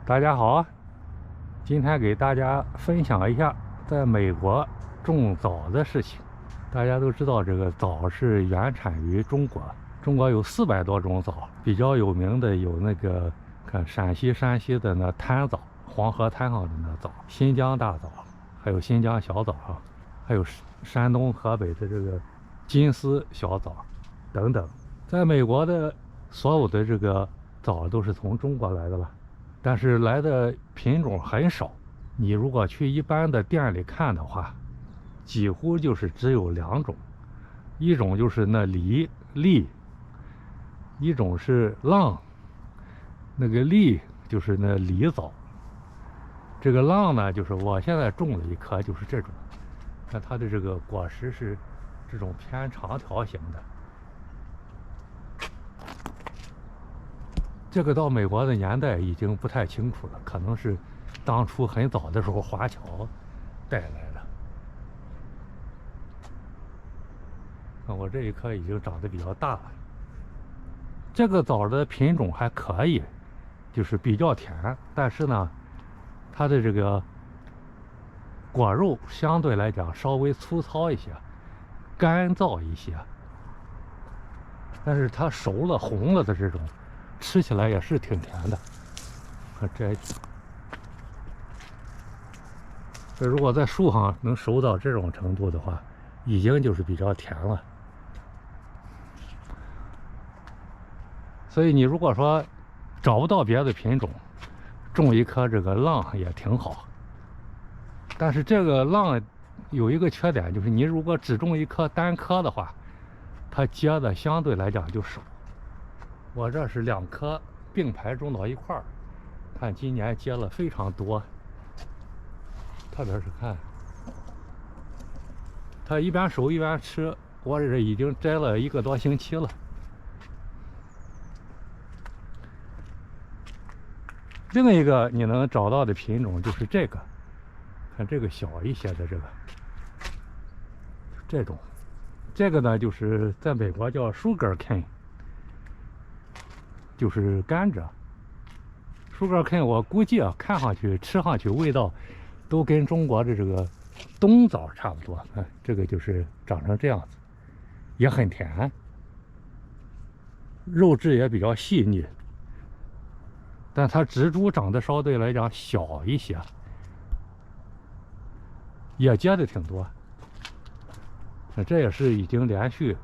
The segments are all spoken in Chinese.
大家好，今天给大家分享一下在美国种枣的事情。大家都知道，这个枣是原产于中国，中国有400多种枣，比较有名的有那个看陕西、山西的那滩枣，黄河滩上的那枣，新疆大枣，还有新疆小枣啊，还有山东、河北的这个金丝小枣等等。在美国的所有的这个枣都是从中国来的了。但是来的品种很少，你如果去一般的店里看的话，几乎就是只有2种，一种就是那梨，一种是浪，那个梨就是那梨枣，这个浪呢就是我现在种了一颗，就是这种，看它的这个果实是这种偏长条形的。这个到美国的年代已经不太清楚了，可能是当初很早的时候华侨带来的。看我这一颗已经长得比较大了。这个枣的品种还可以，就是比较甜，但是呢，它的这个果肉相对来讲稍微粗糙一些，干燥一些。但是它熟了、红了的这种，吃起来也是挺甜的。这如果在树上能熟到这种程度的话，已经就是比较甜了。所以你如果说找不到别的品种，种一颗这个浪也挺好。但是这个浪有一个缺点，就是你如果只种一颗单颗的话，它结的相对来讲就少。我这是2颗并排种到一块儿，看今年结了非常多。特别是看它一边熟一边吃，我这已经摘了1个多星期了。另一个你能找到的品种就是这个，看这个小一些的这种，这个呢就是在美国叫 sugar cane， 就是甘蔗。sugar cane 我估计啊，看上去吃上去味道都跟中国的这个冬枣差不多。看这个就是长成这样子，也很甜，肉质也比较细腻。但它植株长得相对来讲小一些，也结的挺多。这也是已经连续，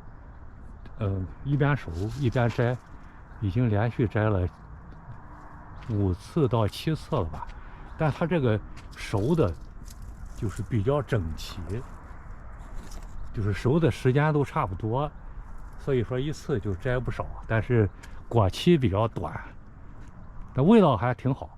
一边熟一边摘，已经连续摘了5次到7次了吧。但它这个熟的，就是比较整齐，就是熟的时间都差不多，所以说一次就摘不少。但是果期比较短。但味道还挺好。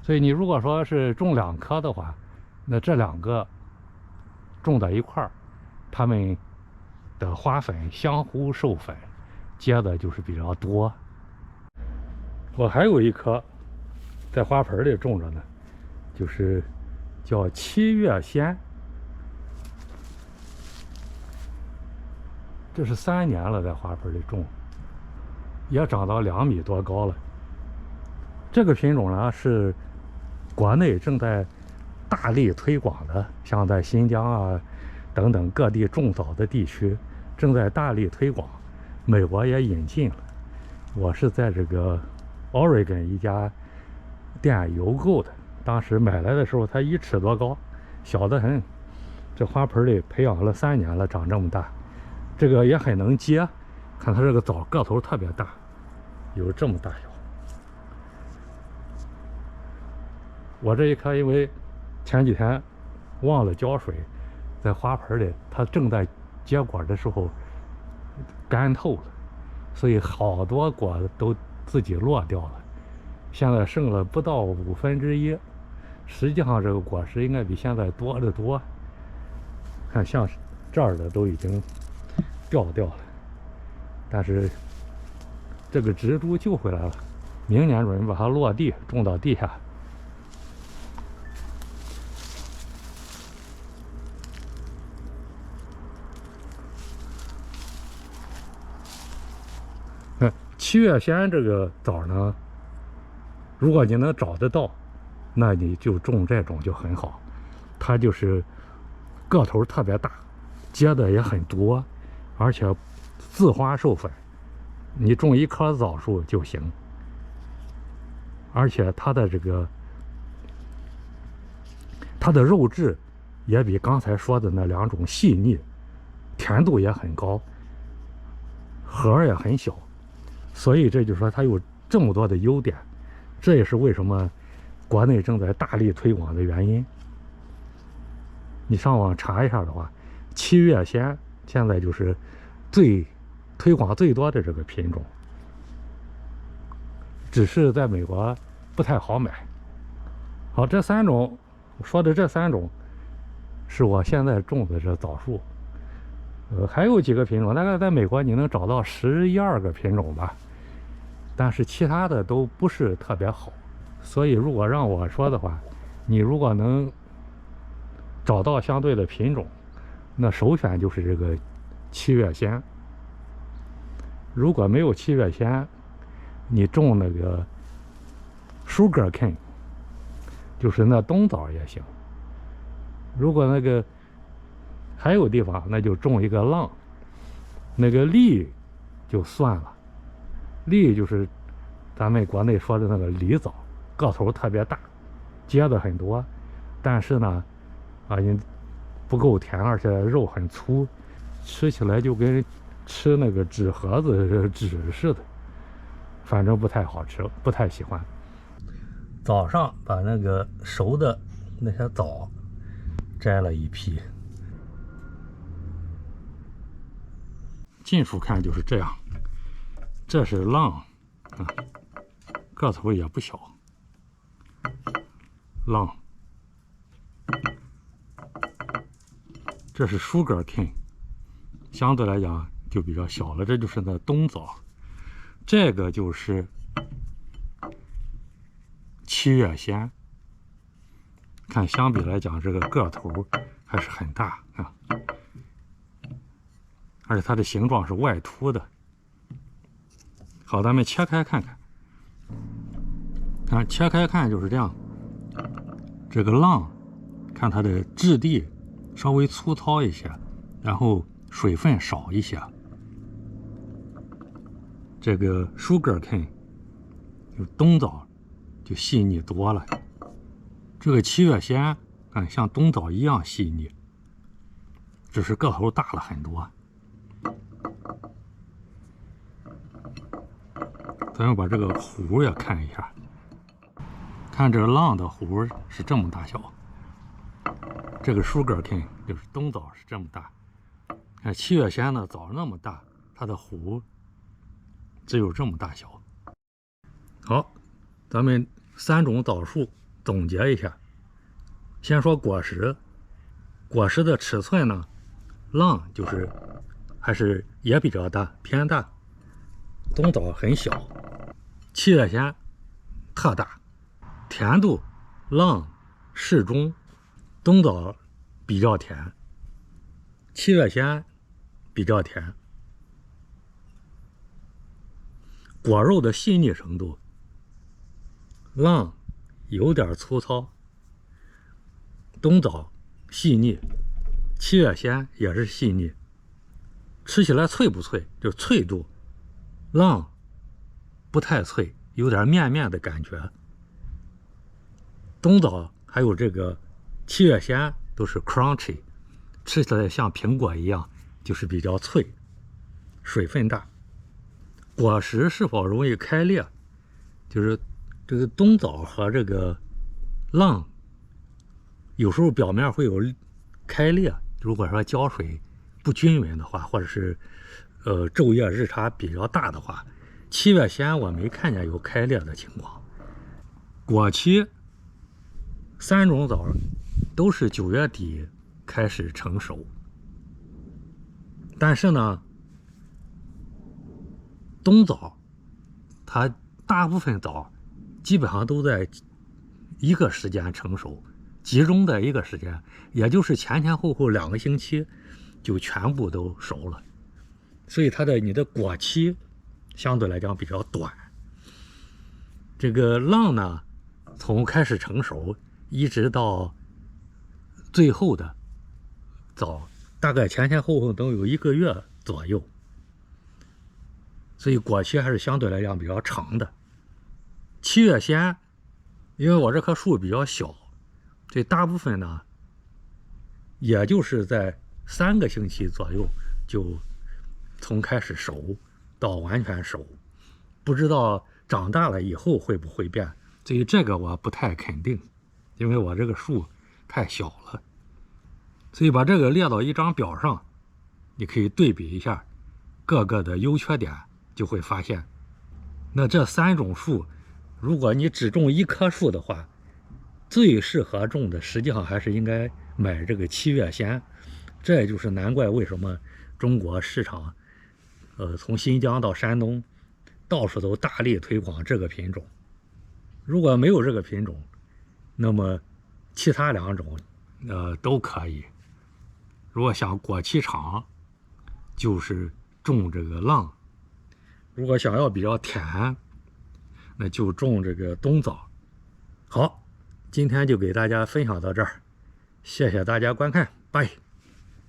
所以你如果说是种2颗的话，那这2个种在一块儿，它们的花粉相互授粉，结的就是比较多。我还有一颗在花盆里种着呢，就是叫7月鲜。这是3年了，在花盆里种，也长到2米多高了。这个品种呢是国内正在大力推广的，像在新疆啊等等各地种枣的地区正在大力推广，美国也引进了。我是在这个 Oregon 一家店邮购的，当时买来的时候它1尺多高，小得很。这花盆里培养了3年了，长这么大。这个也很能结，看它这个枣个头特别大，有这么大小。我这一颗因为前几天忘了浇水，在花盆里它正在结果的时候干透了，所以好多果都自己落掉了，现在剩了不到1/5。实际上这个果实应该比现在多得多。看像这儿的都已经掉了，但是这个植株救回来了，明年准备把它落地种到地下。七月鲜这个枣呢，如果你能找得到，那你就种这种就很好。它就是个头特别大，结的也很多，而且自花授粉，你种一棵枣树就行。而且它的肉质也比刚才说的那两种细腻，甜度也很高，核也很小，所以这就说它有这么多的优点，这也是为什么国内正在大力推广的原因。你上网查一下的话，七月鲜现在就是推广最多的这个品种，只是在美国不太好买。好，这三种说的这三种是我现在种的这枣树，还有几个品种，大概在美国你能找到11、12个品种吧，但是其他的都不是特别好。所以如果让我说的话，你如果能找到相对的品种，那首选就是这个七月鲜。如果没有七月鲜，你种那个 Sugar Cane， 就是那冬枣也行。如果那个还有地方，那就种一个浪，那个栗就算了。栗就是咱们国内说的那个梨枣，个头特别大，结的很多，但是呢，你不够甜，而且肉很粗，吃起来就跟吃那个纸盒子纸似的，反正不太好吃，不太喜欢。早上把那个熟的那些枣摘了一批，近处看就是这样。这是浪啊，个头也不小。浪，这是 Sugar Cane， 相对来讲就比较小了。这就是那冬枣，这个就是七月鲜。看，相比来讲，这个个头还是很大啊，而且它的形状是外凸的。好，咱们切开看看。看，切开看就是这样。这个浪，看它的质地稍微粗糙一些，然后水分少一些。这个 Sugar Cane 就冬枣就细腻多了。这个七月鲜，像冬枣一样细腻，只是个头大了很多。咱们把这个核也看一下，看这个浪的核是这么大小，这个 Sugar Cane 就是冬枣是这么大，看七月鲜的枣那么大，它的核只有这么大小。好，咱们三种枣树总结一下。先说果实，果实的尺寸呢，浪就是还是也比较大，偏大，冬枣很小，七月鲜特大，甜度浪适中，冬枣比较甜，七月鲜比较甜。果肉的细腻程度，浪有点粗糙，冬枣细腻，七月鲜也是细腻。吃起来脆不脆？就脆度，浪不太脆，有点面面的感觉。冬枣还有这个七月鲜都是 crunchy， 吃起来像苹果一样，就是比较脆，水分大。果实是否容易开裂？就是这个冬枣和这个浪有时候表面会有开裂，如果说浇水不均匀的话，或者是昼夜日差比较大的话，七月鲜我没看见有开裂的情况。果期三种枣都是9月底开始成熟，但是呢，冬枣它大部分枣基本上都在一个时间成熟，集中在一个时间，也就是前前后后2个星期就全部都熟了，所以你的果期相对来讲比较短。这个浪呢，从开始成熟一直到最后的枣，大概前后都有1个月左右，所以果期还是相对来讲比较长的。7月鲜，因为我这棵树比较小，所以大部分呢，也就是在3个星期左右就从开始熟到完全熟，不知道长大了以后会不会变，所以这个我不太肯定，因为我这个树太小了。所以把这个列到一张表上，你可以对比一下各个的优缺点，就会发现，那这3种树，如果你只种1棵树的话，最适合种的实际上还是应该买这个7月鲜。这也就是难怪为什么中国市场，从新疆到山东，到处都大力推广这个品种。如果没有这个品种，那么其他2种，都可以。如果想果期长，就是种这个浪；如果想要比较甜，那就种这个冬枣。好，今天就给大家分享到这儿，谢谢大家观看，拜。